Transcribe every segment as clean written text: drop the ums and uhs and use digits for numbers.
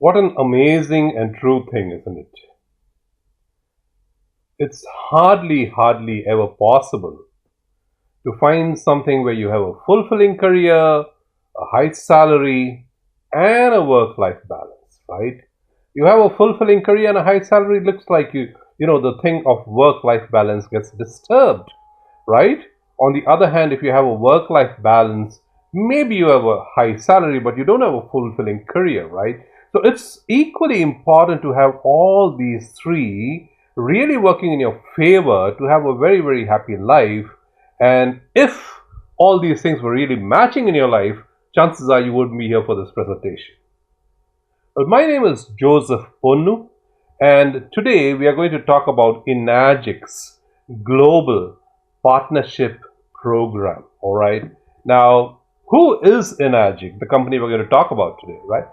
What an amazing and true thing, isn't it? It's hardly ever possible to find something where you have a fulfilling career, a high salary, and a work-life balance, right? You have a fulfilling career and a high salary, looks like the thing of work-life balance gets disturbed, right? On the other hand, if you have a work-life balance, maybe you have a high salary, but you don't have a fulfilling career, right? So it's equally important to have all these three really working in your favor to have a very happy life. And if all these things were really matching in your life, chances are you wouldn't be here for this presentation. Well, my name is Joseph Ponnu, and today we are going to talk about Enagic's global partnership program. All right. Now, who is Enagic, the company we're going to talk about today, right?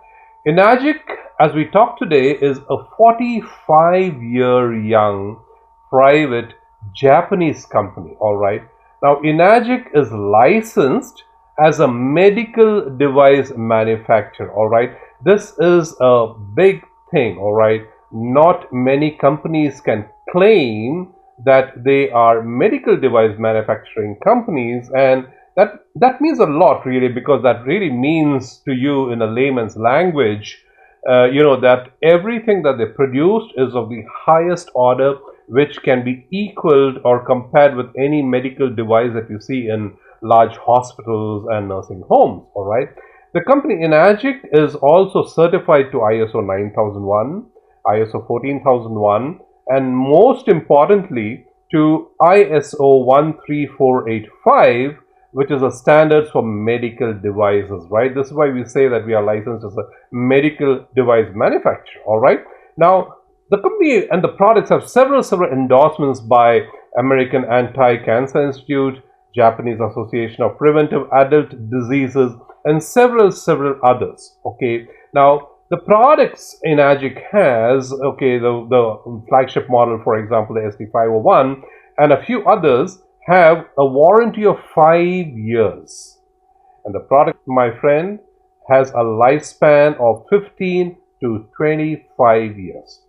Enagic, as we talk today, is a 45-year young private Japanese company. All right. Now, Enagic is licensed as a medical device manufacturer. All right. This is a big thing. All right. Not many companies can claim that they are medical device manufacturing companies, and that means a lot, really, because that really means to you in a layman's language, that everything that they produced is of the highest order, which can be equaled or compared with any medical device that you see in large hospitals and nursing homes. All right. The company Enagic is also certified to ISO 9001, ISO 14001, and most importantly to ISO 13485, which is a standards for medical devices, right? This is why we say that we are licensed as a medical device manufacturer. All right. Now, the company and the products have several endorsements by American Anti-Cancer Institute, Japanese Association of Preventive Adult Diseases, and several others. Okay. Now, the products Enagic has, okay, the flagship model, for example, the SD501, and a few others have a warranty of 5 years. And the product, my friend, has a lifespan of 15 to 25 years.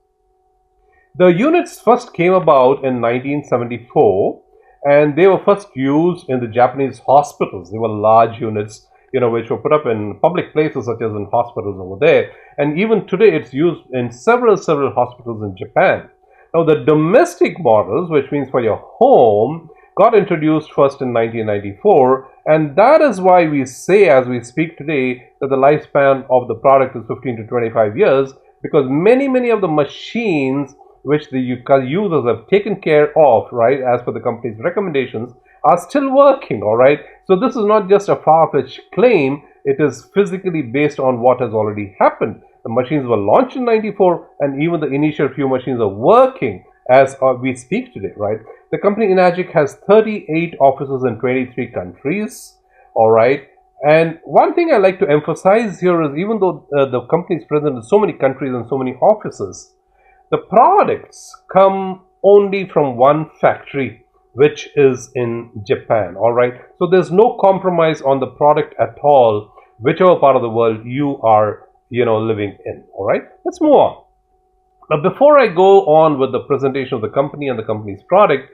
The units first came about in 1974, and they were first used in the Japanese hospitals. They were large units, which were put up in public places such as in hospitals over there. And even today, it's used in several hospitals in Japan. Now, the domestic models, which means for your home, got introduced first in 1994, and that is why we say, as we speak today, that the lifespan of the product is 15 to 25 years, because many of the machines which the users have taken care of, right, as per the company's recommendations, are still working. All right. So this is not just a far-fetched claim. It is physically based on what has already happened. The machines were launched in 94, and even the initial few machines are working as we speak today, right? The company Enagic has 38 offices in 23 countries. All right. And one thing I like to emphasize here is, even though the company is present in so many countries and so many offices, the products come only from one factory, which is in Japan. All right. So there's no compromise on the product at all, whichever part of the world you are, living in. All right. Let's move on. Now, before I go on with the presentation of the company and the company's product,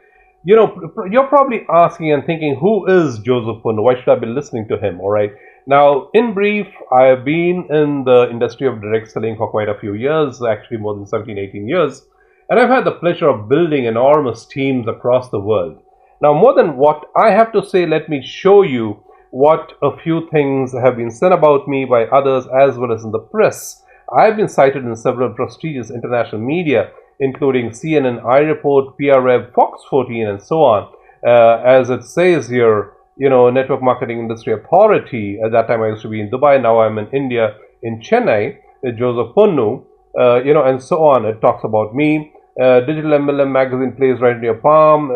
you're probably asking and thinking, who is Joseph Ponnu? Why should I be listening to him? All right. Now, in brief, I have been in the industry of direct selling for quite a few years, actually more than 17, 18 years. And I've had the pleasure of building enormous teams across the world. Now, more than what I have to say, let me show you what a few things have been said about me by others as well as in the press. I've been cited in several prestigious international media, including CNN, iReport, PRF, Fox 14, and so on. As it says here, Network Marketing Industry Authority. At that time, I used to be in Dubai. Now I'm in India, in Chennai. Joseph Ponnu, and so on. It talks about me. Digital MLM magazine plays right in your palm.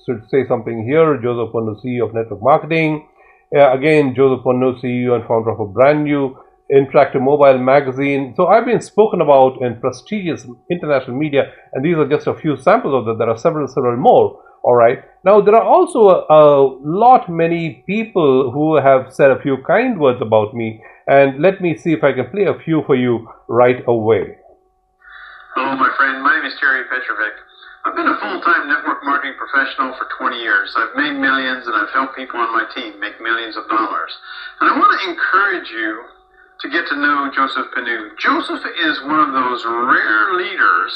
Should say something here. Joseph Ponnu, CEO of Network Marketing. Again, Joseph Ponnu, CEO and founder of a brand new interactive mobile magazine. So I've been spoken about in prestigious international media, and these are just a few samples of that. There are several more. All right. Now, there are also many people who have said a few kind words about me, and let me see if I can play a few for you right away. Hello, my friend. My name is Terry Petrovic. I've been a full-time network marketing professional for 20 years. I've made millions, and I've helped people on my team make millions of dollars. And I want to encourage you to get to know Joseph Panu. Joseph is one of those rare leaders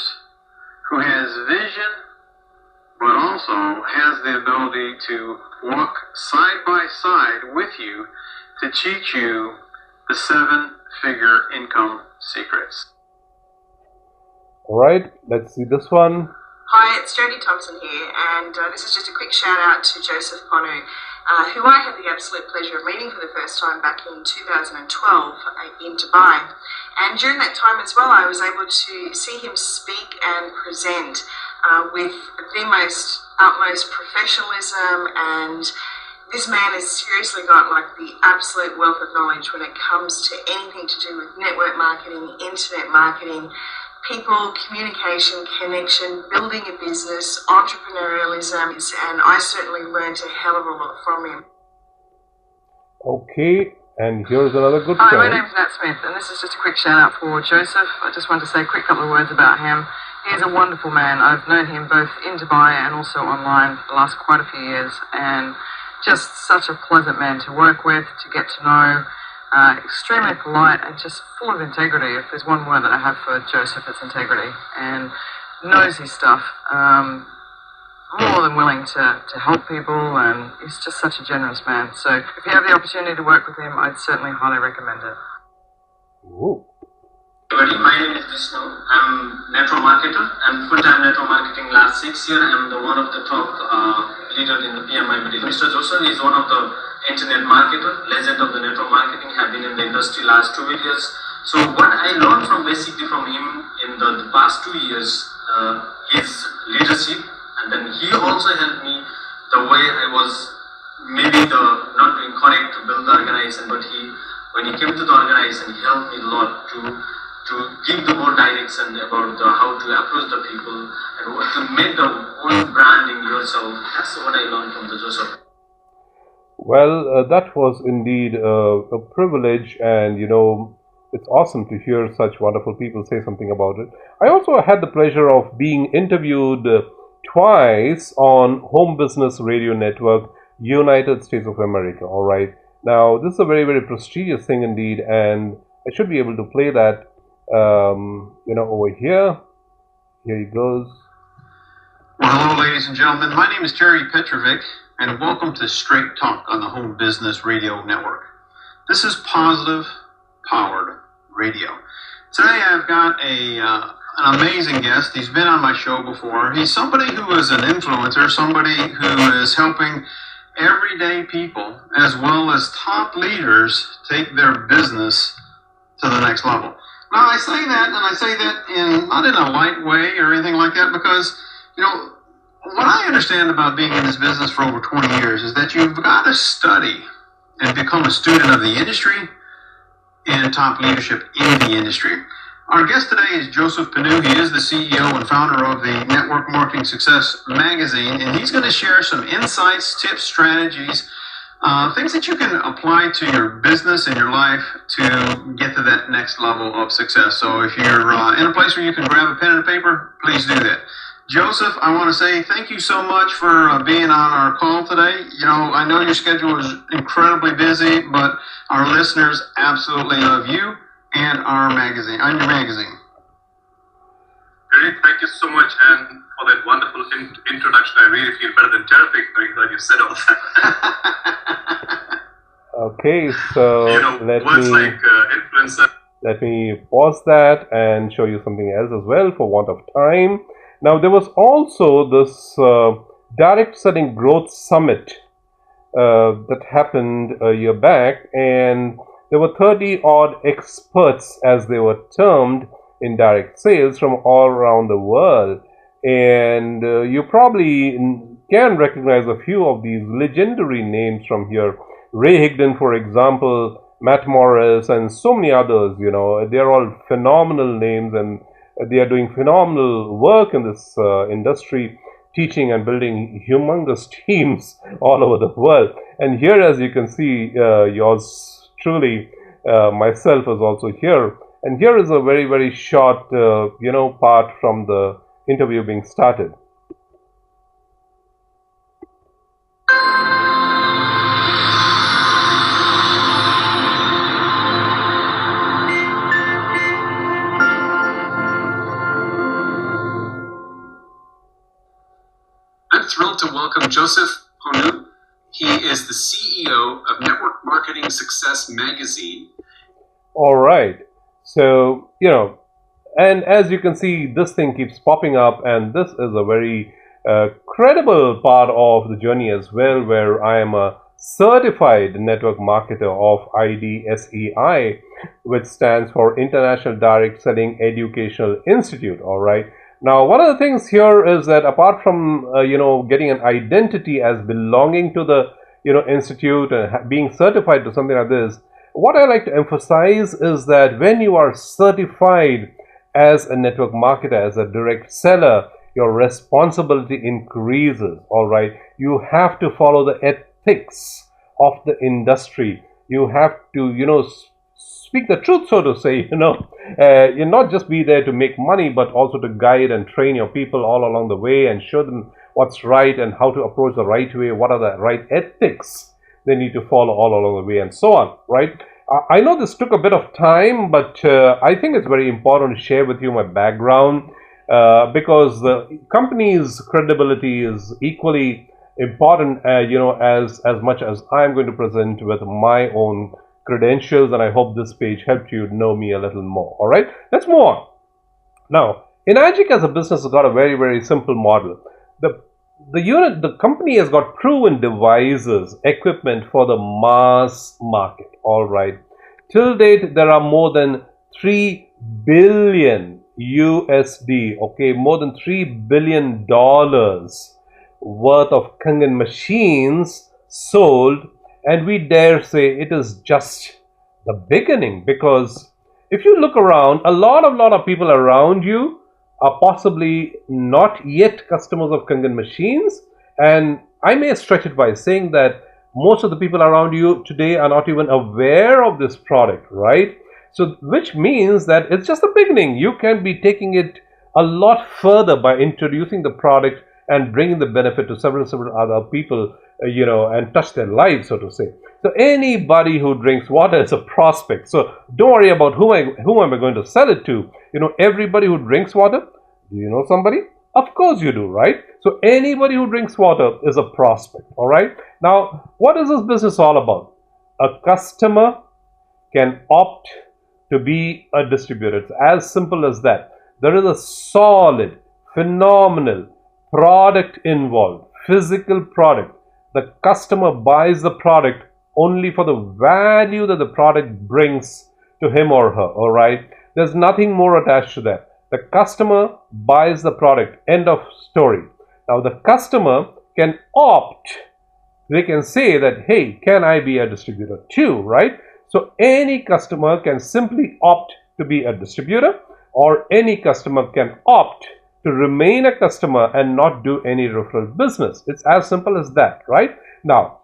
who has vision, but also has the ability to walk side by side with you to teach you the 7-figure income secrets. All right, let's see this one. Hi, it's Jodie Thompson here, and this is just a quick shout out to Joseph Panu, who I had the absolute pleasure of meeting for the first time back in 2012 in Dubai. And during that time as well, I was able to see him speak and present with the utmost professionalism, and this man has seriously got like the absolute wealth of knowledge when it comes to anything to do with network marketing, internet marketing, people, communication, connection, building a business, entrepreneurialism, and I certainly learned a hell of a lot from him. Okay, and here's another good Hi, friend. my name's Nat Smith, and this is just a quick shout out for Joseph. I just want to say a quick couple of words about him. He's a wonderful man. I've known him both in Dubai and also online for the last quite a few years, and just such a pleasant man to work with, to get to know. Extremely polite and just full of integrity. If there's one word that I have for Joseph, it's integrity. And knows his stuff. More than willing to help people, and he's just such a generous man. So if you have the opportunity to work with him, I'd certainly highly recommend it. Ooh. Everybody, my name is Vishnu. I'm network marketer. I'm full-time network marketing last 6 years. I'm one of the top leader in the PMI meeting. Mr. Joseph is one of the internet marketer, legend of the network marketing, have been in the industry last 2 years. So what I learned basically from him in the past 2 years, his leadership, and then he also helped me the way I was maybe not doing correct to build the organization, but when he came to the organization, he helped me a lot to give the more direction about how to approach the people and to make the own branding yourself. That's what I learned from the Joseph. Well, that was indeed a privilege, and it's awesome to hear such wonderful people say something about it. I also had the pleasure of being interviewed twice on Home Business Radio Network, United States of America. All right. Now, this is a very, very prestigious thing indeed, and I should be able to play that, over here. Here he goes. Well, hello, ladies and gentlemen. My name is Terry Petrovic, and welcome to Straight Talk on the Home Business Radio Network. This is positive powered radio. Today I've got an amazing guest. He's been on my show before. He's somebody who is an influencer, somebody who is helping everyday people as well as top leaders take their business to the next level. Now I say that, and I say that not in a light way or anything like that, because what I understand about being in this business for over 20 years is that you've got to study and become a student of the industry and top leadership in the industry. Our guest today is Joseph Panu. He is the CEO and founder of the Network Marketing Success magazine, and he's going to share some insights, tips, strategies, things that you can apply to your business and your life to get to that next level of success. So if you're in a place where you can grab a pen and a paper, please do that. Joseph, I want to say thank you so much for being on our call today. I know your schedule is incredibly busy, but our listeners absolutely love you and our magazine, on your magazine. Great, thank you so much, and for that wonderful introduction. I really feel better than terrific knowing that you said all that. Okay, so let me pause that and show you something else as well for want of time. Now, there was also this Direct Selling Growth Summit that happened a year back, and there were 30 odd experts, as they were termed, in direct sales from all around the world. And you probably can recognize a few of these legendary names from here. Ray Higdon, for example, Matt Morris, and so many others. They're all phenomenal names, and they are doing phenomenal work in this industry. teaching and building humongous teams all over the world. And here, as you can see, yours truly, myself is also here. And here is a very, very short, part from the interview being started. I'm thrilled to welcome Joseph Ponu. He is the CEO of Network Marketing Success Magazine. All right. So, and as you can see, this thing keeps popping up, and this is a very credible part of the journey as well, where I am a certified network marketer of IDSEI, which stands for International Direct Selling Educational Institute. All right. Now, one of the things here is that apart from getting an identity as belonging to the institute and being certified to something like this, what I like to emphasize is that when you are certified as a network marketer, as a direct seller, your responsibility increases. All right, you have to follow the ethics of the industry. You have to speak the truth, so to say. You not just be there to make money, but also to guide and train your people all along the way and show them what's right and how to approach the right way, what are the right ethics they need to follow all along the way, and so on, right? I know this took a bit of time, but I think it's very important to share with you my background, because the company's credibility is equally important, as much as I'm going to present with my own credentials, and I hope this page helped you know me a little more. All right, let's move on. Now, Enagic as a business has got a very, very simple model. The company has got proven devices, equipment for the mass market. All right. Till date, there are more than 3 billion USD, okay, more than $3 billion worth of Kangen machines sold, and we dare say it is just the beginning, because if you look around, a lot of people around you are possibly not yet customers of Kangen machines, and I may stretch it by saying that most of the people around you today are not even aware of this product, right? So, which means that it's just the beginning. You can be taking it a lot further by introducing the product and bringing the benefit to several other people, and touch their lives, so to say. So anybody who drinks water is a prospect. So don't worry about who am I going to sell it to. Everybody who drinks water. Do you know somebody? Of course you do, right? So anybody who drinks water is a prospect. All right. Now, what is this business all about? A customer can opt to be a distributor. It's as simple as that. There is a solid, phenomenal product involved, physical product. The customer buys the product only for the value that the product brings to him or her. All right. There's nothing more attached to that. The customer buys the product. End of story. Now the customer can opt. They can say that, hey, can I be a distributor too, right? So any customer can simply opt to be a distributor, or any customer can opt to remain a customer and not do any referral business. It's as simple as that, right? Now,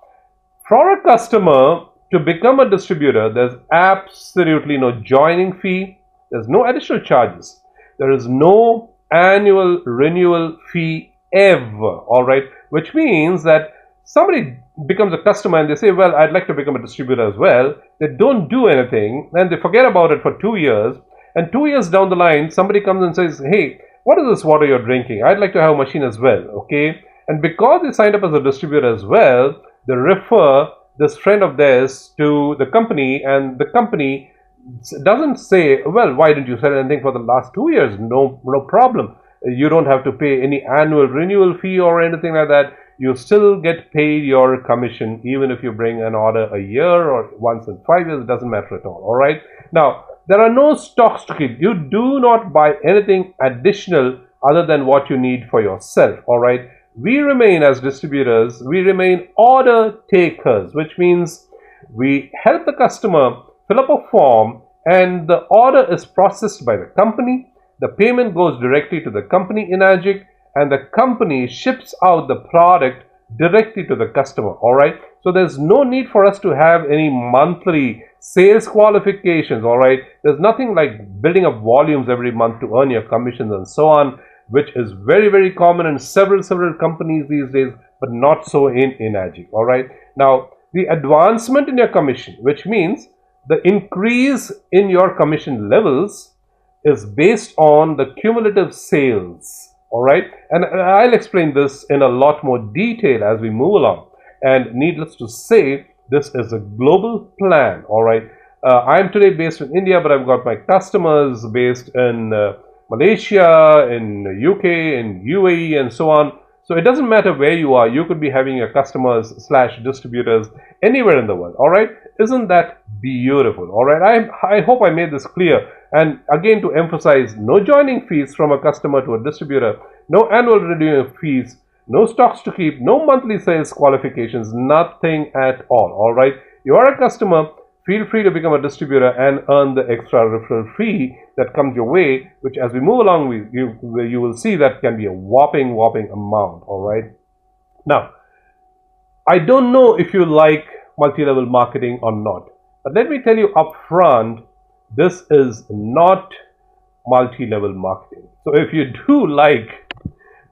for a customer to become a distributor, there's absolutely no joining fee. There's no additional charges. There is no annual renewal fee ever, all right? Which means that somebody becomes a customer and they say, well, I'd like to become a distributor as well. They don't do anything and they forget about it for 2 years. And 2 years down the line, somebody comes and says, hey, what is this water you're drinking? I'd like to have a machine as well, okay? And because they signed up as a distributor as well, they refer this friend of theirs to the company, and the company doesn't say, well, why didn't you sell anything for the last 2 years? No problem. You don't have to pay any annual renewal fee or anything like that. You still get paid your commission even if you bring an order a year or once in 5 years. It doesn't matter at all right? Now, there are no stocks to keep. You do not buy anything additional other than what you need for yourself, all right? We remain as distributors, we remain order takers, which means we help the customer fill up a form and the order is processed by the company. The payment goes directly to the company Enagic, and the company ships out the product directly to the customer. All right, so there's no need for us to have any monthly sales qualifications. All right, there's nothing like building up volumes every month to earn your commissions and so on, which is very common in several companies these days, but not so in Enagic. All right, now the advancement in your commission, which means the increase in your commission levels, is based on the cumulative sales. All right, and I'll explain this in a lot more detail as we move along. And needless to say, this is a global plan. All right, I'm today based in India, but I've got my customers based in Malaysia, in UK, in UAE, and so on. So it doesn't matter where you are. You could be having your customers / distributors anywhere in the world. All right, isn't that beautiful? All right, I hope I made this clear. And again, to emphasize, no joining fees from a customer to a distributor, no annual renewal fees, no stocks to keep, no monthly sales qualifications, nothing at all. All right, you are a customer. Feel free to become a distributor and earn the extra referral fee that comes your way, which as we move along, you will see that can be a whopping amount. All right. Now, I don't know if you like multi-level marketing or not, but let me tell you upfront, this is not multi-level marketing. So if you do like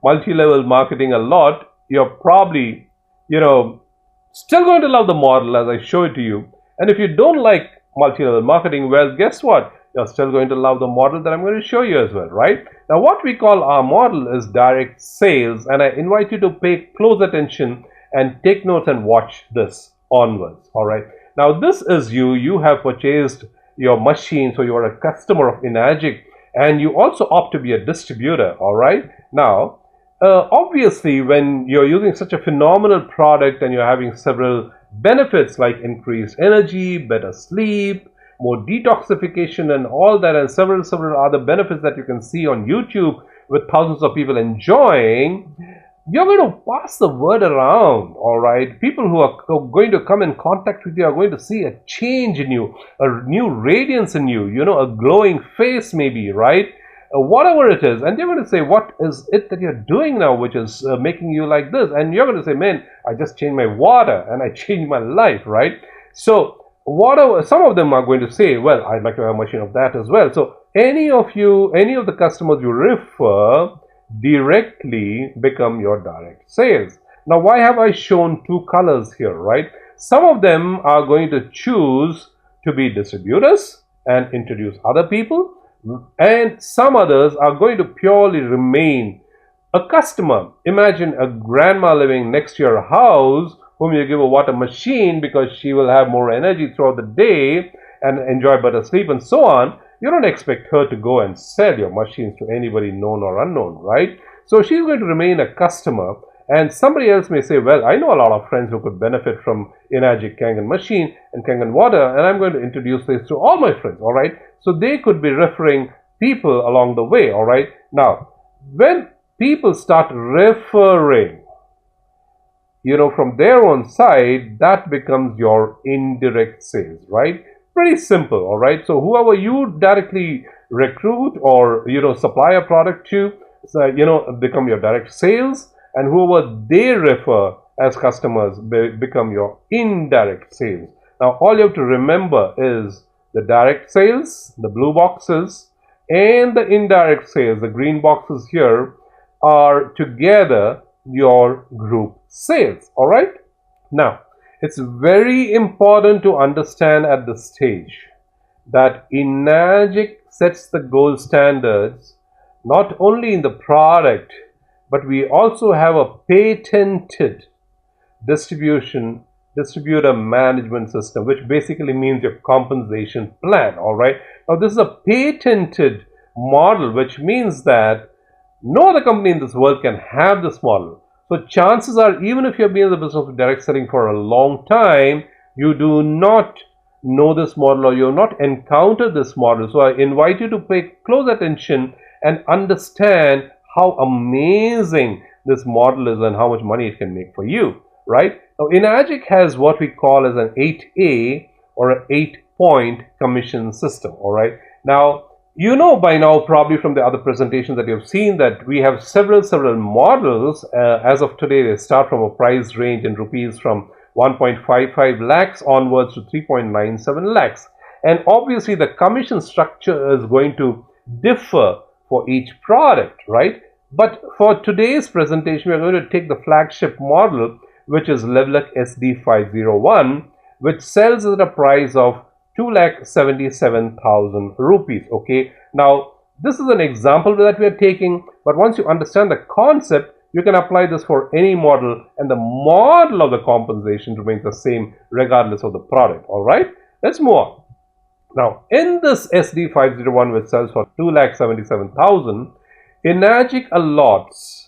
multi-level marketing a lot, you're probably, still going to love the model as I show it to you. And if you don't like multi-level marketing, well, guess what? You're still going to love the model that I'm going to show you as well, right? Now, what we call our model is direct sales, and I invite you to pay close attention and take notes and watch this onwards, all right? Now, this is you have purchased your machine, so you are a customer of Enagic, and you also opt to be a distributor, all right? Now, obviously, when you're using such a phenomenal product and you're having several benefits like increased energy, better sleep, more detoxification and all that, and several other benefits that you can see on YouTube with thousands of people enjoying, you're going to pass the word around, all right? People who are going to come in contact with you are going to see a change in you, a new radiance in you, a glowing face maybe, right? Whatever it is, and they're going to say, what is it that you're doing now which is making you like this? And you're going to say, man, I just changed my water and I changed my life, right? So some of them are going to say, well, I'd like to have a machine of that as well. So any of the customers you refer directly become your direct sales. Now, why have I shown two colors here, right? Some of them are going to choose to be distributors and introduce other people, and some others are going to purely remain a customer. Imagine a grandma living next to your house whom you give a water machine because she will have more energy throughout the day and enjoy better sleep and so on. You don't expect her to go and sell your machines to anybody known or unknown, right? So she's going to remain a customer, and somebody else may say, well, I know a lot of friends who could benefit from Enagic Kangen machine and Kangen water, and I'm going to introduce this to all my friends, all right? So they could be referring people along the way, all right? Now, when people start referring, from their own side, that becomes your indirect sales, right? Pretty simple, all right? So whoever you directly recruit or, supply a product to, become your direct sales, and whoever they refer as customers become your indirect sales. Now, all you have to remember is the direct sales, the blue boxes, and the indirect sales, the green boxes here, are together your group sales, all right? Now, it's very important to understand at this stage that Enagic sets the gold standards not only in the product, but we also have a patented distributor management system, which basically means your compensation plan, all right? Now, this is a patented model, which means that no other company in this world can have this model. So chances are, even if you've been in the business of direct selling for a long time, you do not know this model or you have not encountered this model. So I invite you to pay close attention and understand how amazing this model is and how much money it can make for you, right? Now, Enagic has what we call as an 8A or an 8-point commission system, all right? Now, You know by now, probably from the other presentations that you've seen, that we have several models. As of today, they start from a price range in rupees from 1.55 lakhs onwards to 3.97 lakhs. And obviously, the commission structure is going to differ for each product, right? But for today's presentation, we're going to take the flagship model, which is Levelec SD501, which sells at a price of 2,77,000 rupees. Okay, now this is an example that we are taking, but once you understand the concept, you can apply this for any model, and the model of the compensation remains the same regardless of the product. All right, let's move on. Now, in this SD501, which sells for 2,77,000, Enagic allocates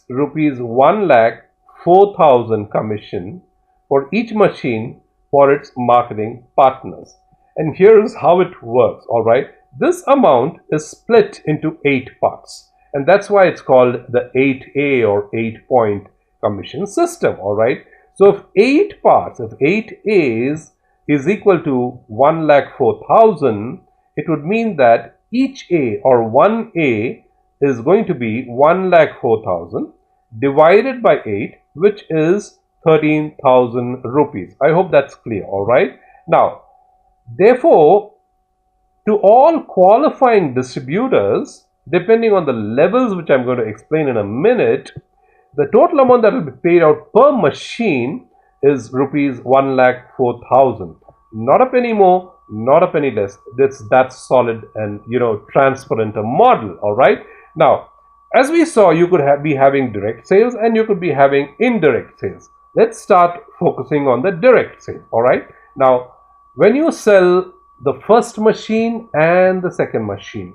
rupees 1,04,000 commission for each machine for its marketing partners. And here's how it works. All right, this amount is split into 8 parts, and that's why it's called the 8A or 8-point commission system. All right, so if 8 parts, if 8 A's is equal to 1,04,000, it would mean that each A or 1A is going to be 1,04,000 divided by 8, which is 13,000 rupees. I hope that's clear. All right, now therefore, to all qualifying distributors, depending on the levels which I'm going to explain in a minute, the total amount that will be paid out per machine is rupees 1,04,000. Not a penny more, not a penny less. That's solid and transparent a model. All right, now as we saw, you could be having direct sales and you could be having indirect sales. Let's start focusing on the direct sales. All right, now when you sell the first machine and the second machine,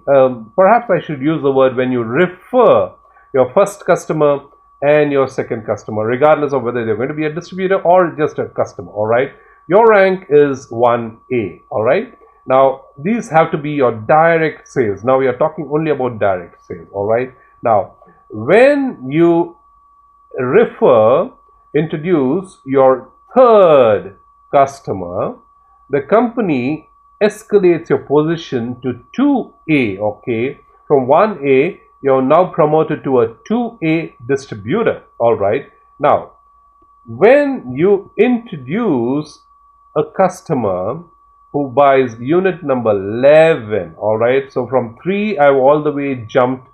perhaps I should use the word when you refer your first customer and your second customer, regardless of whether they're going to be a distributor or just a customer. All right, your rank is 1A. All right, now these have to be your direct sales. Now we are talking only about direct sales. All right, now when you introduce your third customer, the company escalates your position to 2A. Okay, from 1A you're now promoted to a 2A distributor. All right, now when you introduce a customer who buys unit number 11, all right, so from 3 I've all the way jumped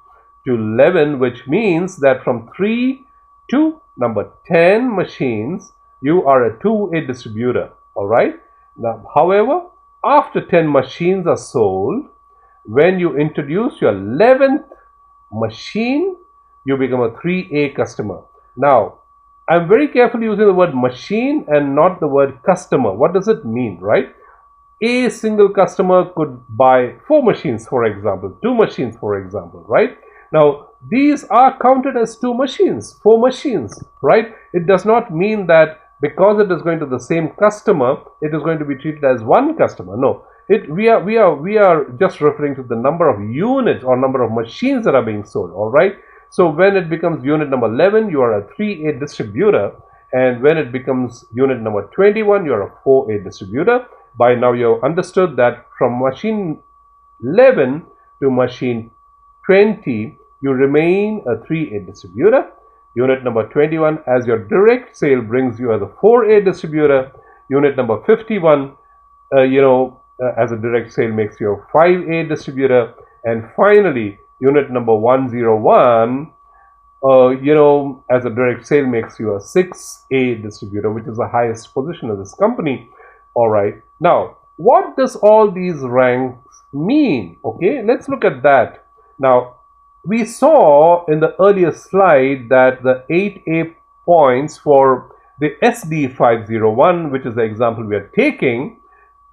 to 11, which means that from 3 to number 10 machines you are a 2A distributor. All right, now however, after 10 machines are sold, when you introduce your 11th machine, you become a 3A customer. Now I'm very careful using the word machine and not the word customer. What does it mean, right? A single customer could buy 4 machines, for example, 2 machines, for example, right? Now these are counted as 2 machines, 4 machines, right? It does not mean that because it is going to the same customer, it is going to be treated as 1 customer. No, we are just referring to the number of units or number of machines that are being sold. All right, so when it becomes unit number 11, you are a 3A distributor, and when it becomes unit number 21, you are a 4A distributor. By now you have understood that from machine 11 to machine 20, you remain a 3A distributor. Unit number 21 as your direct sale brings you as a 4A distributor. Unit number 51, as a direct sale makes you a 5A distributor. And finally, unit number 101, as a direct sale makes you a 6A distributor, which is the highest position of this company. All right, now what does all these ranks mean? Okay, let's look at that. Now we saw in the earlier slide that the 8A points for the SD501, which is the example we are taking,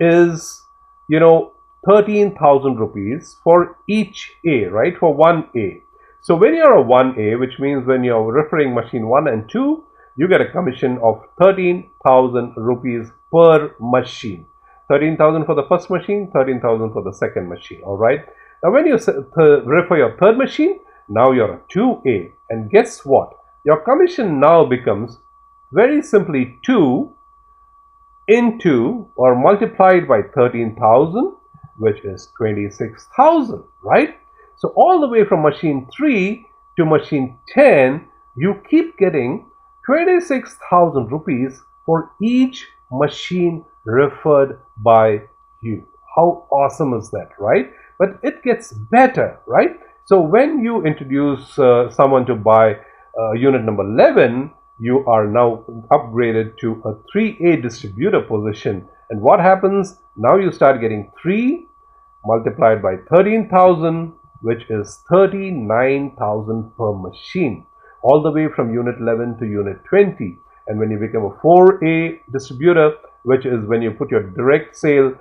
is 13,000 rupees for each A, right, for 1A. So when you're a 1A, which means when you're referring machine 1 and 2, you get a commission of 13,000 rupees per machine. 13,000 for the first machine, 13,000 for the second machine. All right, now when you refer your third machine, now you're a 2A, and guess what, your commission now becomes very simply 2 into or multiplied by 13,000 which is 26,000, right? So all the way from machine 3 to machine 10, you keep getting 26,000 rupees for each machine referred by you. How awesome is that, right? But it gets better, right? So when you introduce someone to buy unit number 11, you are now upgraded to a 3A distributor position. And what happens? Now you start getting 3 multiplied by 13,000, which is 39,000 per machine, all the way from unit 11 to unit 20. And when you become a 4A distributor, which is when you put your direct sale,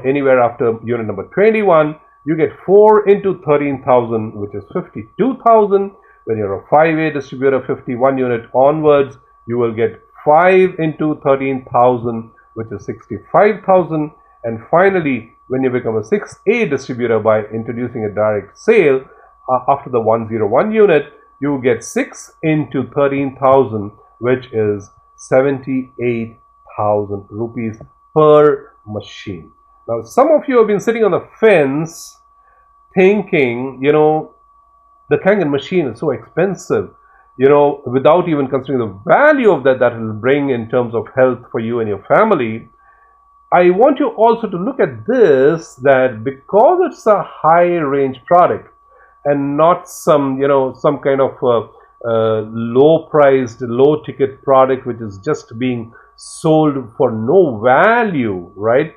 anywhere after unit number 21, you get 4 into 13,000, which is 52,000. When you're a 5A distributor, 51 unit onwards, you will get 5 into 13,000, which is 65,000. And finally, when you become a 6A distributor by introducing a direct sale after the 101 unit, you get 6 into 13,000, which is 78,000 rupees per machine. Now, some of you have been sitting on the fence thinking, the Kangen machine is so expensive, without even considering the value of that it will bring in terms of health for you and your family. I want you also to look at this, that because it's a high range product and not some kind of low priced, low ticket product which is just being sold for no value, right?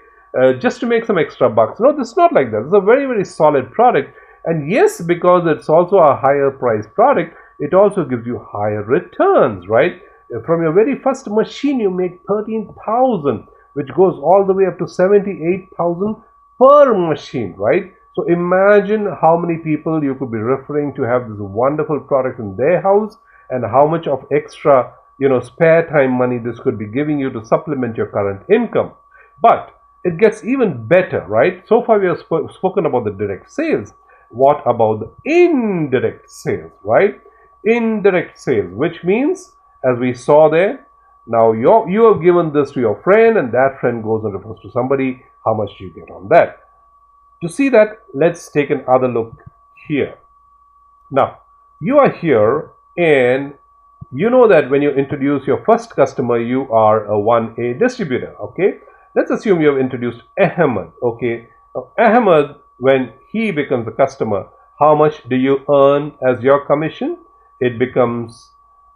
Just to make some extra bucks. No, this is not like that. It's a very, very solid product. And yes, because it's also a higher priced product, it also gives you higher returns, right? From your very first machine, you make 13,000, which goes all the way up to 78,000 per machine, right? So imagine how many people you could be referring to have this wonderful product in their house, and how much of extra, spare time money this could be giving you to supplement your current income. But it gets even better, right? So far we have spoken about the direct sales. What about the indirect sales, right? Indirect sales, which means, as we saw there, now you have given this to your friend, and that friend goes and refers to somebody. How much do you get on that? To see that, let's take another look here. Now, you are here, and you know that when you introduce your first customer, you are a 1A distributor, okay? Let's assume you have introduced Ahmed, okay? Now, Ahmed, when he becomes a customer, how much do you earn as your commission? It becomes,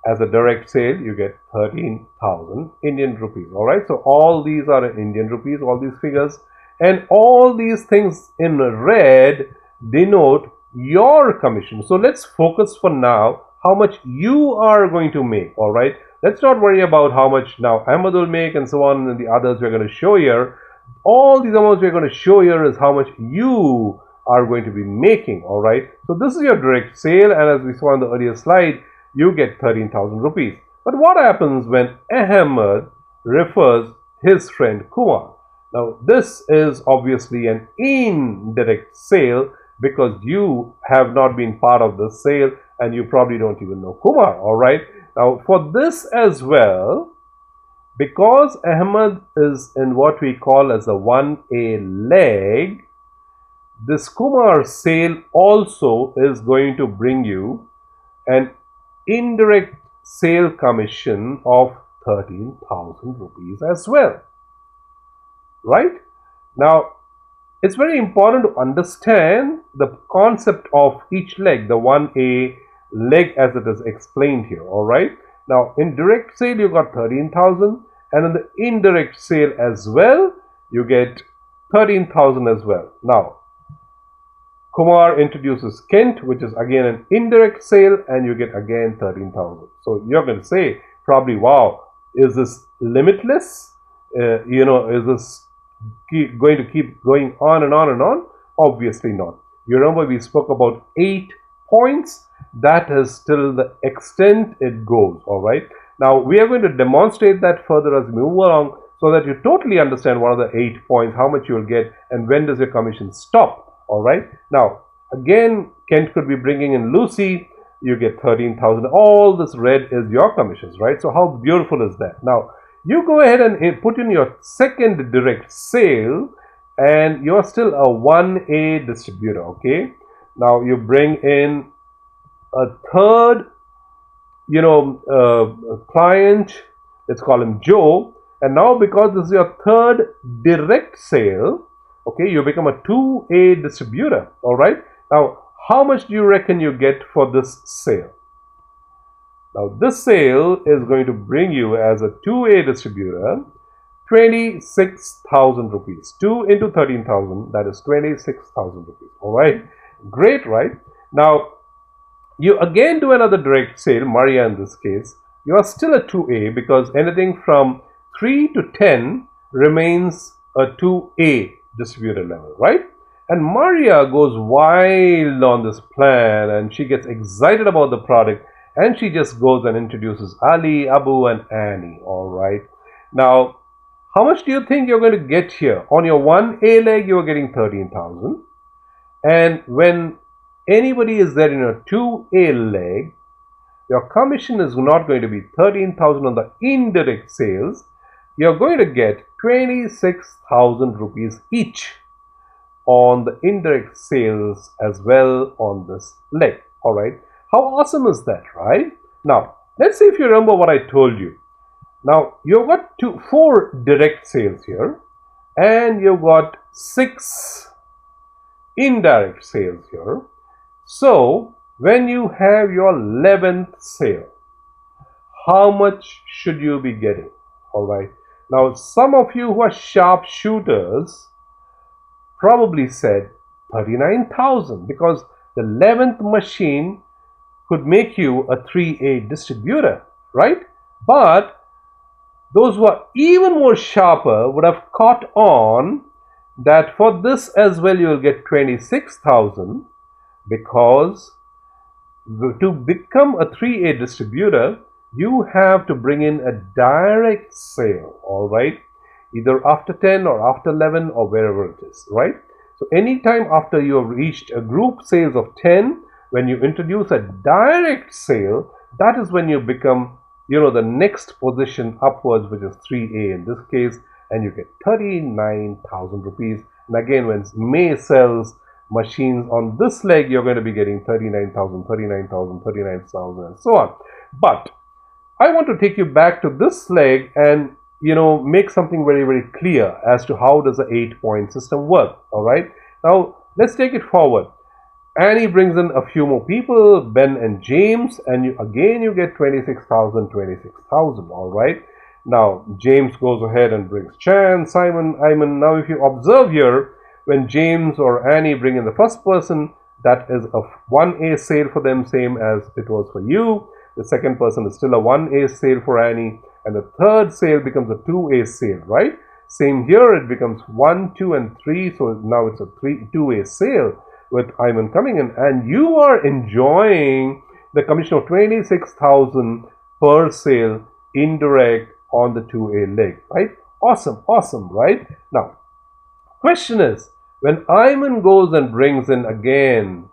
as a direct sale, you get 13,000 Indian rupees, all right? So all these are in Indian rupees, all these figures, and all these things in red denote your commission. So let's focus for now how much you are going to make, all right? Let's not worry about how much now Ahmed will make and so on, and the others we're going to show here. All these amounts we're going to show here is how much you are going to be making, all right? So this is your direct sale, and as we saw on the earlier slide, you get 13,000 rupees. But what happens when Ahmed refers his friend Kumar? Now, this is obviously an indirect sale because you have not been part of the sale and you probably don't even know Kumar, all right? Now, for this as well, because Ahmed is in what we call as a 1A leg, this Kumar sale also is going to bring you an indirect sale commission of 13,000 rupees as well, right? Now, it's very important to understand the concept of each leg, the 1A leg as it is explained here, all right? Now, in direct sale, you got 13,000, and in the indirect sale as well, you get 13,000 as well. Now, Kumar introduces Kent, which is again an indirect sale, and you get again 13,000. So you're going to say probably, wow, is this limitless? Is this going to keep going on and on and on? Obviously not. You remember we spoke about 8 points. That is till the extent it goes, all right? Now, we are going to demonstrate that further as we move along so that you totally understand what are the 8 points, how much you will get, and when does your commission stop. All right. Now, again, Kent could be bringing in Lucy. You get 13,000. All this red is your commissions, right? So how beautiful is that? Now, you go ahead and put in your second direct sale, and you're still a 1A distributor, okay? Now you bring in a third, client, let's call him Joe, and now because this is your third direct sale, okay, you become a 2A distributor, all right? Now, how much do you reckon you get for this sale? Now, this sale is going to bring you as a 2A distributor 26,000 rupees. 2 into 13,000, that is 26,000 rupees, all right? Great, right? Now, you again do another direct sale, Maria in this case, you are still a 2A because anything from 3 to 10 remains a 2A distributor level, right? And Maria goes wild on this plan and she gets excited about the product and she just goes and introduces Ali, Abu and Annie, all right? Now, how much do you think you're going to get here? On your 1A leg, you're getting 13,000. And when anybody is there in a 2A leg, your commission is not going to be 13,000 on the indirect sales. You're going to get 26,000 rupees each on the indirect sales as well on this leg. All right. How awesome is that, right? Now, let's see if you remember what I told you. Now, you've got 4 direct sales here and you've got 6 indirect sales here. So, when you have your 11th sale, how much should you be getting? All right. Now, some of you who are sharp shooters probably said 39,000 because the 11th machine could make you a 3A distributor, right? But those who are even more sharper would have caught on that for this as well you will get 26,000 because to become a 3A distributor, you have to bring in a direct sale, all right? Either after 10 or after 11 or wherever it is, right? So anytime after you have reached a group sales of 10, when you introduce a direct sale, that is when you become, the next position upwards, which is 3A in this case, and you get 39,000 rupees. And again, when May sells machines on this leg, you're going to be getting 39,000, 39,000, 39,000 and so on. But I want to take you back to this leg and make something very, very clear as to how does the 8-point system work. All right. Now let's take it forward. Annie brings in a few more people, Ben and James, and you get 26,000, 26,000. All right. Now James goes ahead and brings Chan, Simon, Ayman. Now if you observe here, when James or Annie bring in the first person, that is a 1A sale for them, same as it was for you. The second person is still a 1A sale for Annie, and the third sale becomes a 2A sale, right? Same here, it becomes 1, 2 and 3, so now it's a 2A sale with Ayman coming in, and you are enjoying the commission of 26,000 per sale indirect on the 2A leg, right? Awesome, awesome, right? Now, question is, when Ayman goes and brings in again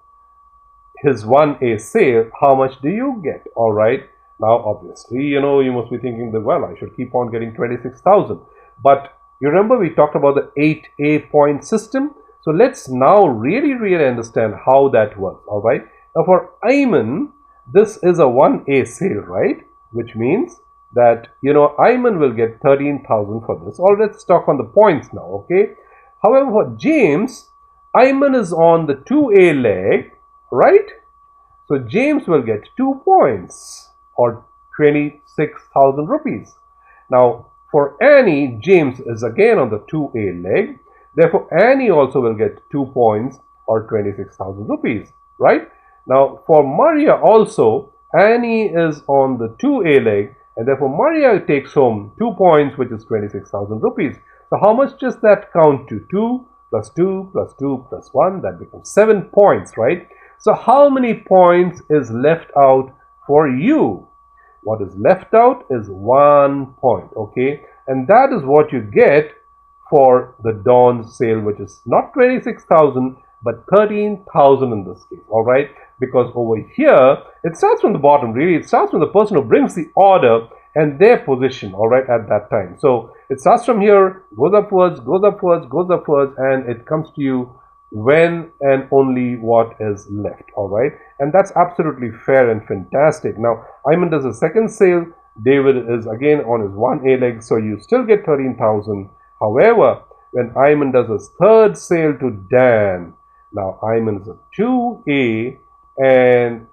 his 1A sale, how much do you get? All right. Now, obviously, you must be thinking that, well, I should keep on getting 26,000. But you remember we talked about the 8A point system. So let's now really, really understand how that works. All right. Now, for Ayman, this is a 1A sale, right? Which means that, Ayman will get 13,000 for this. Or let's talk on the points now. Okay. However, for James, Ayman is on the 2A leg, right? So James will get 2 points or 26,000 rupees. Now for Annie, James is again on the 2A leg. Therefore, Annie also will get 2 points or 26,000 rupees, right? Now for Maria also, Annie is on the 2A leg and therefore Maria takes home 2 points, which is 26,000 rupees. So how much does that count to? 2 plus 2 plus 2 plus 1, that becomes 7 points, right? So how many points is left out for you? What is left out is 1 point, okay? And that is what you get for the dawn sale, which is not 26,000 but 13,000 in this case, all right? Because over here, it starts from the bottom, really. It starts from the person who brings the order and their position, all right, at that time. So It starts from here, goes upwards, goes upwards, goes upwards, and it comes to you when and only what is left. All right, and that's absolutely fair and fantastic. Now Ayman does a second sale. David is again on his 1A leg, so you still get 13,000. However, when Ayman does his third sale to Dan, now Ayman is a 2A, and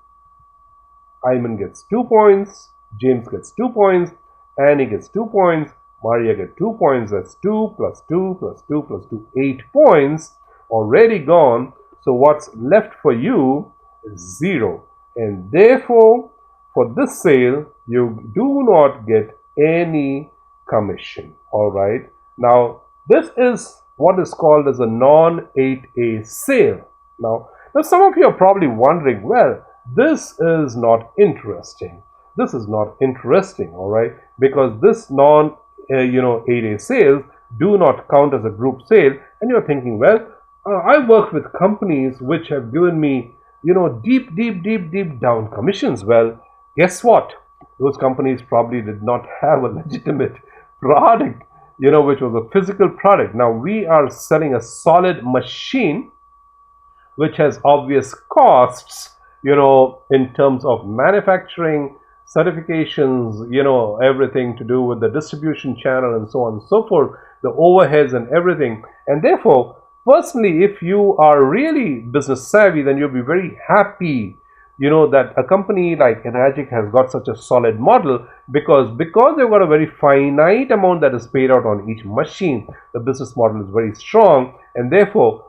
Ayman gets 2 points, James gets 2 points, Annie gets 2 points, Maria gets 2 points. That's 2 plus 2 plus 2 plus 2, 8 points already gone. So what's left for you is 0. And therefore, for this sale, you do not get any commission. All right. Now, this is what is called as a non-8A sale. Now, some of you are probably wondering, well, this is not interesting. This is not interesting, all right, because this non-8A sales do not count as a group sale. And you're thinking, well, I work with companies which have given me, deep down commissions. Well, guess what? Those companies probably did not have a legitimate product, which was a physical product. Now we are selling a solid machine which has obvious costs, in terms of manufacturing, certifications, everything to do with the distribution channel and so on and so forth, the overheads and everything. And therefore, personally, if you are really business savvy, then you'll be very happy, that a company like Enagic has got such a solid model, because they've got a very finite amount that is paid out on each machine. The business model is very strong, and therefore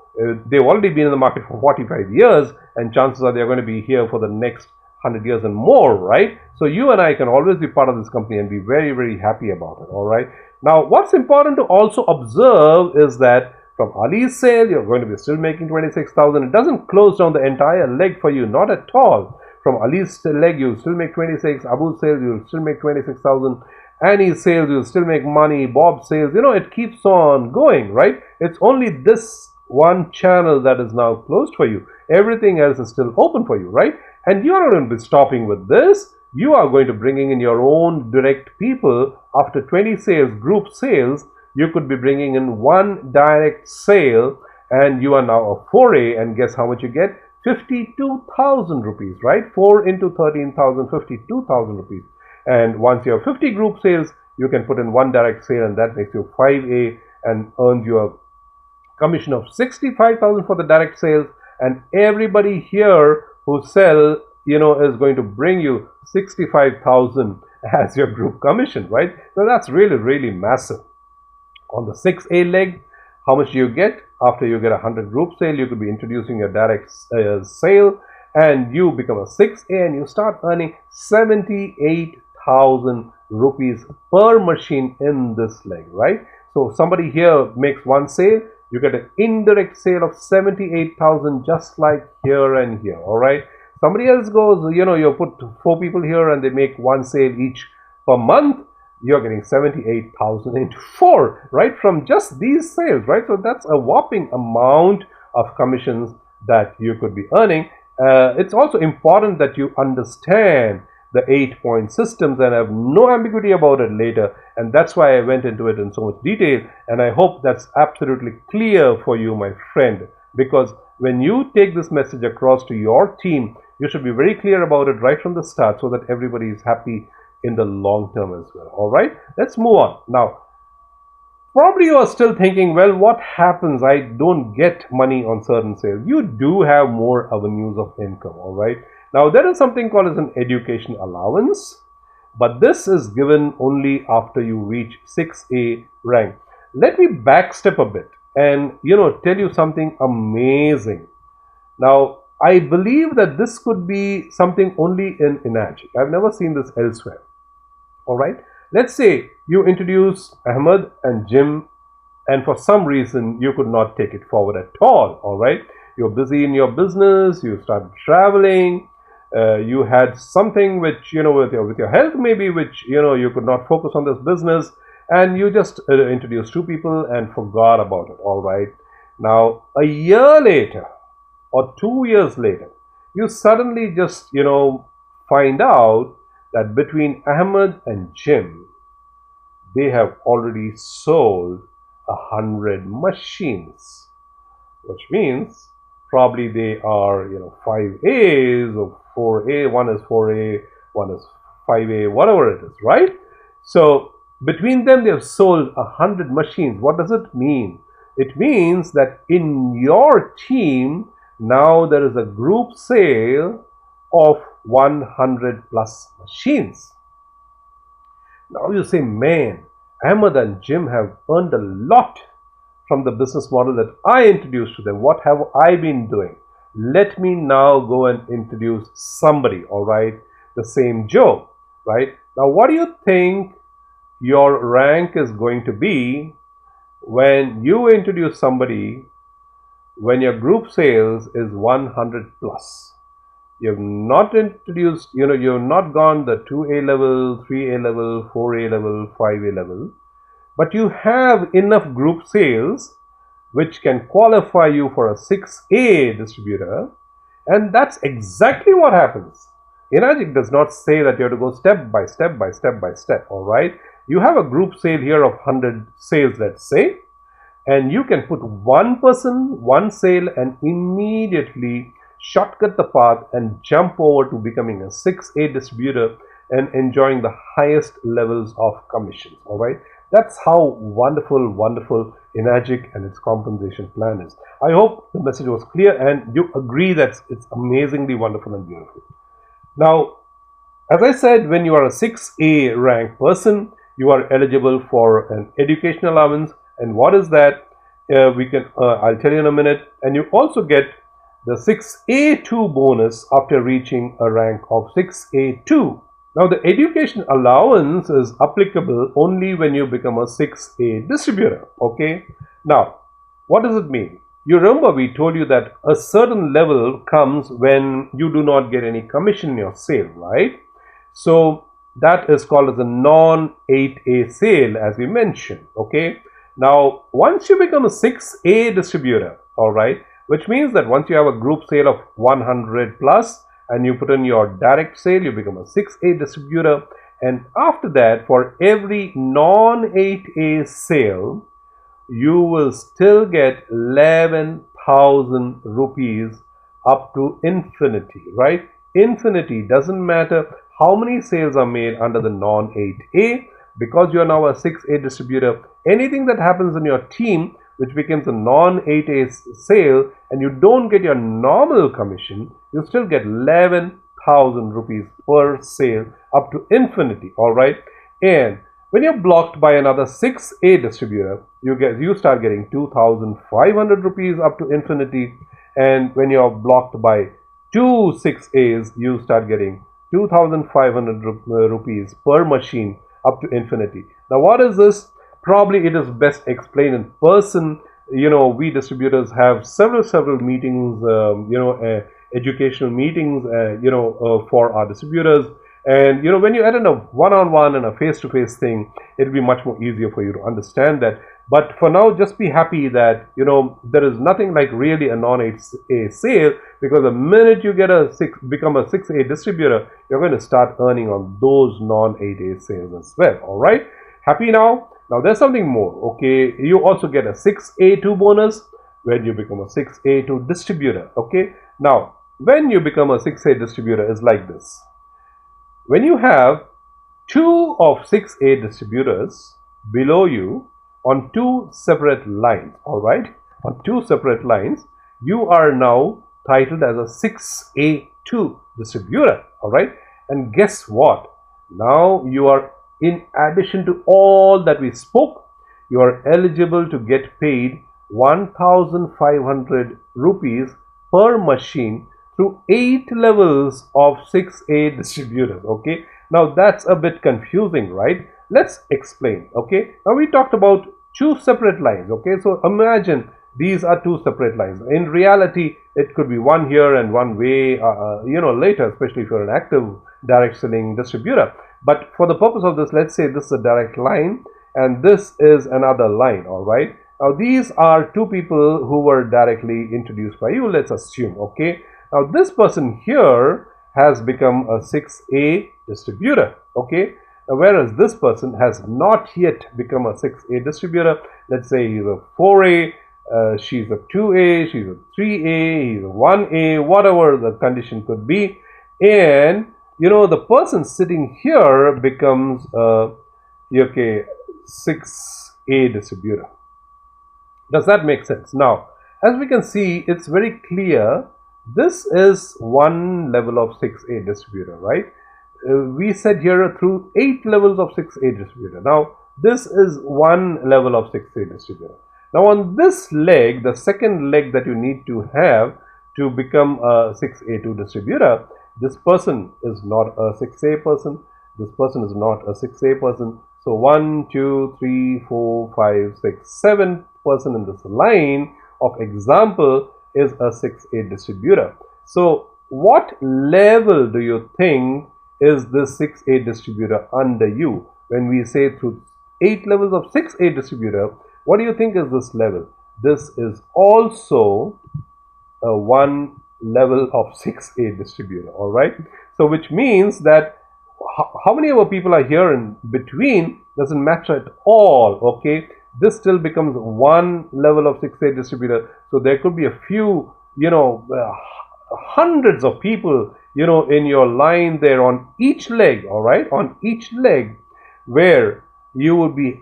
they've already been in the market for 45 years, and chances are they're going to be here for the next 100 years and more, right? So you and I can always be part of this company and be very, very happy about it. All right. Now, what's important to also observe is that from Ali's sale, you're going to be still making 26,000. It doesn't close down the entire leg for you, not at all. From Ali's leg, you'll still make 26. Abu's sales, you'll still make 26,000. Annie's sales, you'll still make money. Bob's sales, it keeps on going, right? It's only this one channel that is now closed for you. Everything else is still open for you, right? And you're not going to be stopping with this. You are going to bringing in your own direct people. After 20 sales, group sales, you could be bringing in one direct sale, and you are now a 4A, and guess how much you get? 52,000 rupees, right? 4 into 13,000, 52,000 rupees. And once you have 50 group sales, you can put in one direct sale, and that makes you 5A and earns you a commission of 65,000 for the direct sales. And everybody here who sell, is going to bring you 65,000 as your group commission, right? So that's really, really massive. On the 6A leg, how much do you get? After you get 100 group sale, you could be introducing your direct sale, and you become a 6A, and you start earning 78,000 rupees per machine in this leg, right? So somebody here makes one sale, you get an indirect sale of 78,000, just like here and here. All right. Somebody else goes, you put 4 people here and they make one sale each per month. You're getting 78,000 into 4, right? From just these sales, right? So that's a whopping amount of commissions that you could be earning. It's also important that you understand the 8-point systems and have no ambiguity about it later, and that's why I went into it in so much detail, and I hope that's absolutely clear for you, my friend, because when you take this message across to your team, you should be very clear about it right from the start so that everybody is happy in the long term as well. All right, let's move on. Now, probably you are still thinking, well, what happens? I don't get money on certain sales. You do have more avenues of income. All right. Now, there is something called as an education allowance, but this is given only after you reach 6A rank. Let me backstep a bit and, tell you something amazing. Now, I believe that this could be something only in Enagic. I've never seen this elsewhere. All right. Let's say you introduce Ahmed and Jim, and for some reason you could not take it forward at all. All right. You're busy in your business. You started traveling. You had something which, with your health maybe, which, you could not focus on this business, and you just introduced 2 people and forgot about it. All right. Now, a year later or 2 years later, you suddenly just, find out that between Ahmed and Jim, they have already sold 100 machines, which means probably they are 5As or 4A. One is 4A, one is 5A, whatever it is, right? So between them they have sold 100 machines. What does it mean? It means that in your team now there is a group sale of 100 plus machines. Now you say, man, Ahmed and Jim have earned a lot from the business model that I introduced to them. What have I been doing? Let me now go and introduce somebody, all right? The same Joe, right? Now, what do you think your rank is going to be when you introduce somebody when your group sales is 100 plus? You've not introduced, you've not gone the 2A level, 3A level, 4A level, 5A level, but you have enough group sales which can qualify you for a 6A distributor, and that's exactly what happens. Enagic does not say that you have to go step by step by step by step, all right? You have a group sale here of 100 sales, let's say, and you can put one person, one sale, and immediately shortcut the path and jump over to becoming a 6A distributor and enjoying the highest levels of commissions, all right? That's how wonderful Enagic and its compensation plan is. I hope the message was clear and you agree that it's amazingly wonderful and beautiful. Now, as I said, when you are a 6A rank person, you are eligible for an education allowance. And what is that? I'll tell you in a minute. And you also get the 6A2 bonus after reaching a rank of 6A2. Now, the education allowance is applicable only when you become a 6A distributor, okay? Now, what does it mean? You remember we told you that a certain level comes when you do not get any commission in your sale, right? So, that is called as a non-8A sale, as we mentioned, okay? Now, once you become a 6A distributor, all right, which means that once you have a group sale of 100 plus, and you put in your direct sale, you become a 6A distributor. And after that, for every non-8A sale, you will still get 11,000 rupees up to infinity, right? Infinity, doesn't matter how many sales are made under the non-8A, because you are now a 6A distributor. Anything that happens in your team which becomes a non-8A sale and you don't get your normal commission, you still get 11,000 rupees per sale up to infinity, all right? And when you're blocked by another 6A distributor, you start getting 2,500 rupees up to infinity. And when you're blocked by two 6As, you start getting 2,500 rupees per machine up to infinity. Now, what is this? Probably it is best explained in person. We distributors have several meetings, educational meetings, for our distributors. And, when you attend a one-on-one and a face-to-face thing, it'll be much more easier for you to understand that. But for now, just be happy that, there is nothing like really a non-8A sale, because the minute you become a 6A distributor, you're going to start earning on those non-8A sales as well, all right? Happy now? Now, there's something more, okay? You also get a 6A2 bonus when you become a 6A2 distributor, okay? Now, when you become a 6A distributor is like this. When you have two of 6A distributors below you on two separate lines, all right? On two separate lines, you are now titled as a 6A2 distributor, all right? And guess what? Now you are, in addition to all that we spoke, you are eligible to get paid 1,500 rupees per machine through 8 levels of 6A distributors, okay? Now that's a bit confusing, right? Let's explain, okay? Now we talked about two separate lines, okay? So imagine these are two separate lines. In reality, it could be one here and one way, later, especially if you're an active direct selling distributor. But for the purpose of this, let's say this is a direct line and this is another line, all right? Now these are two people who were directly introduced by you, let's assume, okay? Now this person here has become a 6A distributor, okay? Now, whereas this person has not yet become a 6A distributor. Let's say he's a 4A, she's a 2A, she's a 3A, he's a 1A, whatever the condition could be. And the person sitting here becomes a 6A distributor. Does that make sense? Now, as we can see, it's very clear. This is one level of 6A distributor, right? We said here through 8 levels of 6A distributor. Now, this is one level of 6A distributor. Now, on this leg, the second leg that you need to have to become a 6A2 distributor, this person is not a 6A person. This person is not a 6A person. So 1, 2, 3, 4, 5, 6, 7 person in this line of example is a 6A distributor. So what level do you think is this 6A distributor under you? When we say through 8 levels of 6A distributor, what do you think is this level? This is also a one level of 6A distributor, all right? So which means that how many of our people are here in between doesn't matter at all, okay? This still becomes one level of 6A distributor. So there could be a few, hundreds of people, in your line there on each leg, all right? On each leg, where you would be,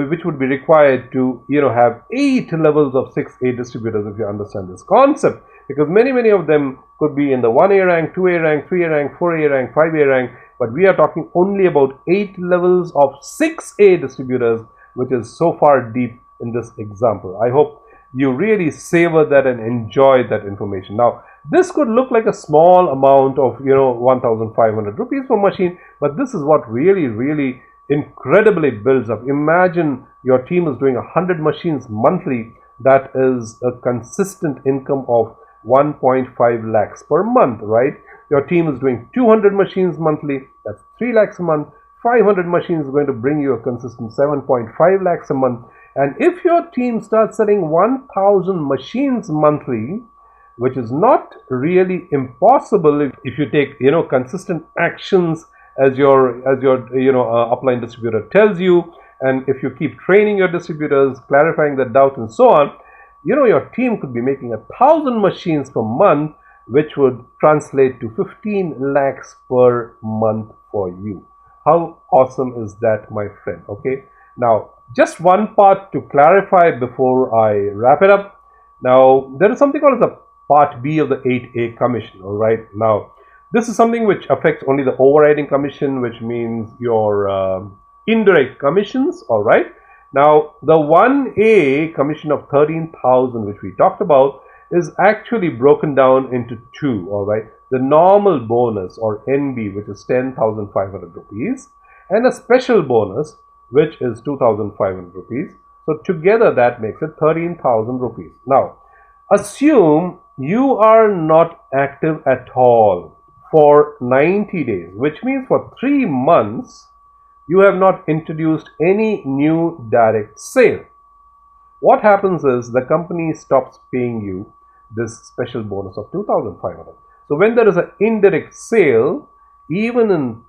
which would be required to, have 8 levels of 6A distributors, if you understand this concept. Because many of them could be in the 1A rank, 2A rank, 3A rank, 4A rank, 5A rank, but we are talking only about 8 levels of 6A distributors, which is so far deep in this example. I hope you really savor that and enjoy that information. Now, this could look like a small amount of, 1,500 rupees per machine, but this is what really incredibly builds up. Imagine your team is doing 100 machines monthly. That is a consistent income of 1.5 lakhs per month, right? Your team is doing 200 machines monthly. That's 3 lakhs a month. 500 machines is going to bring you a consistent 7.5 lakhs a month. And if your team starts selling 1,000 machines monthly, which is not really impossible if you take, consistent actions as your upline distributor tells you, and if you keep training your distributors, clarifying the doubt and so on, your team could be making 1,000 machines per month, which would translate to 15 lakhs per month for you. How awesome is that, my friend? Okay, now just one part to clarify before I wrap it up. Now, there is something called as a part B of the 8A commission. All right, now this is something which affects only the overriding commission, which means your indirect commissions. All right, now the 1A commission of 13,000, which we talked about, is actually broken down into two. All right, the normal bonus, or NB, which is 10,500 rupees, and a special bonus, which is 2,500 rupees. So together that makes it 13,000 rupees. Now, assume you are not active at all for 90 days, which means for 3 months you have not introduced any new direct sale. What happens is the company stops paying you this special bonus of 2,500. So when there is an indirect sale, even in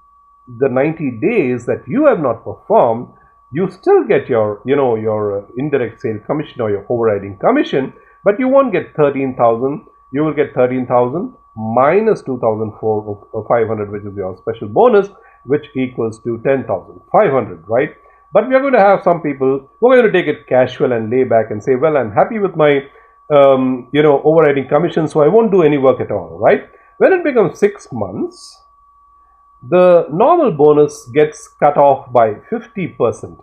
the 90 days that you have not performed, you still get your, your indirect sale commission or your overriding commission, but you won't get 13,000. You will get 13,000 minus 2,500, which is your special bonus, which equals to 10,500, right? But we are going to have some people who are going to take it casual and lay back and say, well, I'm happy with my, overriding commission, so I won't do any work at all, right? When it becomes 6 months, the normal bonus gets cut off by 50%.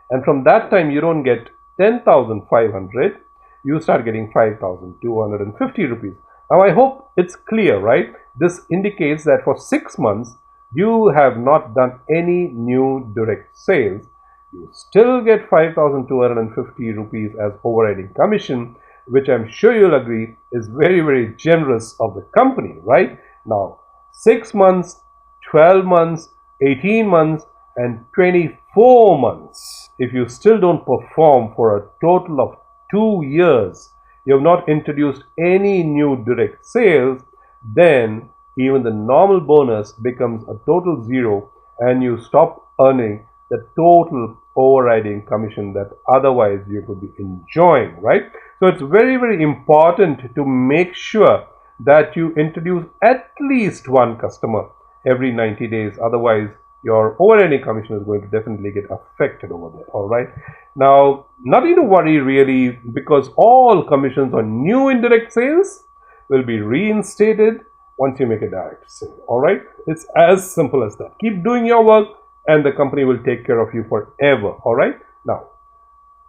And from that time, you don't get 10,500. You start getting 5,250 rupees. Now, I hope it's clear, right? This indicates that for 6 months, you have not done any new direct sales. You still get 5,250 rupees as overriding commission, which I'm sure you'll agree is very generous of the company, right? Now, 6 months, 12 months, 18 months, and 24 months. If you still don't perform for a total of 2 years, you have not introduced any new direct sales, then even the normal bonus becomes a total zero and you stop earning the total overriding commission that otherwise you could be enjoying, right? So it's very, very important to make sure that you introduce at least one customer every 90 days. Otherwise, your overriding commission is going to definitely get affected over there. All right. Now, nothing to worry really, because all commissions on new indirect sales will be reinstated once you make a direct sale. All right. It's as simple as that. Keep doing your work and the company will take care of you forever. All right. Now,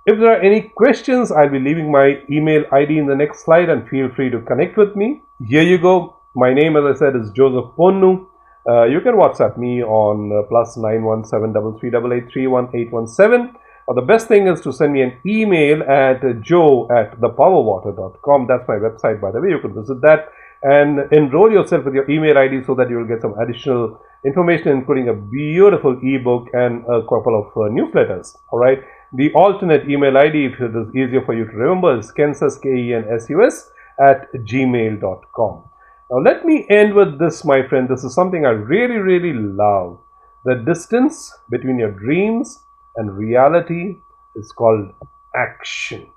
if there are any questions, I'll be leaving my email ID in the next slide and feel free to connect with me. Here you go. My name, as I said, is Joseph Ponnu. You can WhatsApp me on +917 338 or the best thing is to send me an email at joe@thepowerwater.com. That's my website, by the way. You can visit that and enroll yourself with your email ID so that you will get some additional information, including a beautiful ebook and a couple of newsletters. All right. The alternate email ID, if it is easier for you to remember, is kensus, KENSUS @gmail.com. Now, let me end with this, my friend. This is something I really, really love. The distance between your dreams and reality is called action.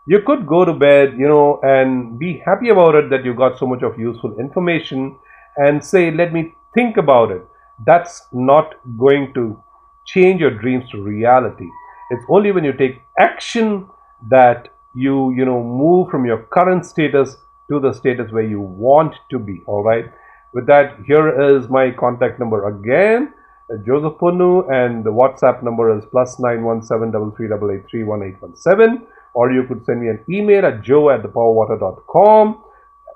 You could go to bed, and be happy about it that you got so much of useful information and say, let me think about it. That's not going to change your dreams to reality. It's only when you take action that you move from your current status to the status where you want to be. All right. With that, here is my contact number again, Joseph Ponnu, and the WhatsApp number is +917 338 or you could send me an email at joe@thepowerwater.com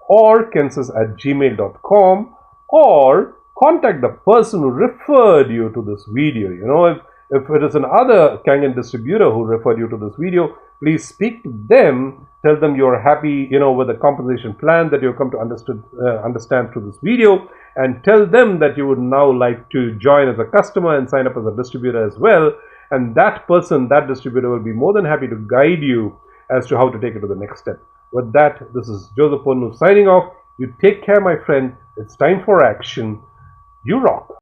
or kensus@gmail.com, or contact the person who referred you to this video. If it is another Kangen distributor who referred you to this video, please speak to them. Tell them you're happy, with the compensation plan that you've come to understand through this video, and tell them that you would now like to join as a customer and sign up as a distributor as well. And that person, that distributor, will be more than happy to guide you as to how to take it to the next step. With that, this is Joseph Ponnu signing off. You take care, my friend. It's time for action. You rock.